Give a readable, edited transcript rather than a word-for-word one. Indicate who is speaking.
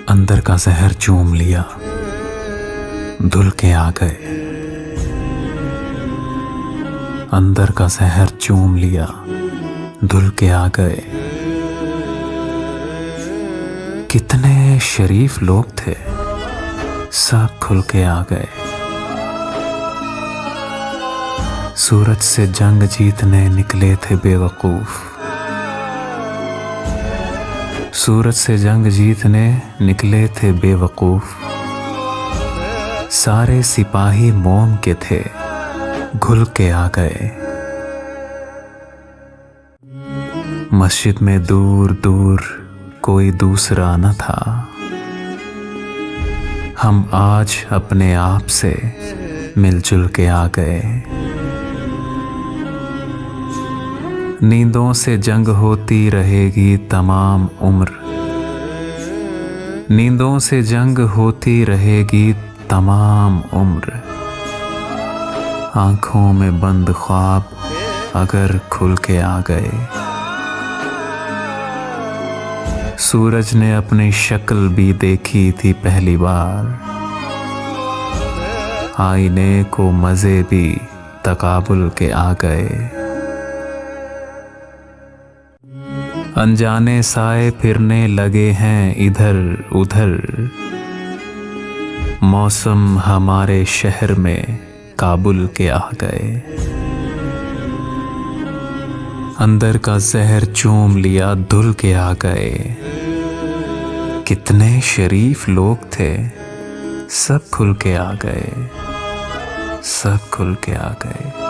Speaker 1: अंदर का जहर चूम लिया, धुल के आ गए। अंदर का जहर चूम लिया, धुल के आ गए। कितने शरीफ लोग थे, सब खुल के आ गए। सूरज से जंग जीतने निकले थे बेवकूफ। सूरज से जंग जीतने निकले थे बेवकूफ। सारे सिपाही मोम के थे, घुल के आ गए। मस्जिद में दूर दूर कोई दूसरा न था। हम आज अपने आप से मिलजुल के आ गए। नींदों से जंग होती रहेगी तमाम उम्र। नींदों से जंग होती रहेगी तमाम उम्र। आंखों में बंद ख्वाब अगर खुल के आ गए। सूरज ने अपनी शक्ल भी देखी थी पहली बार। आईने को मजे भी तकाबुल के आ गए। अनजाने साए फिरने लगे हैं इधर उधर। मौसम हमारे शहर में काबुल के आ गए। अंदर का जहर चूम लिया, धुल के आ गए। कितने शरीफ लोग थे, सब खुल के आ गए। सब खुल के आ गए।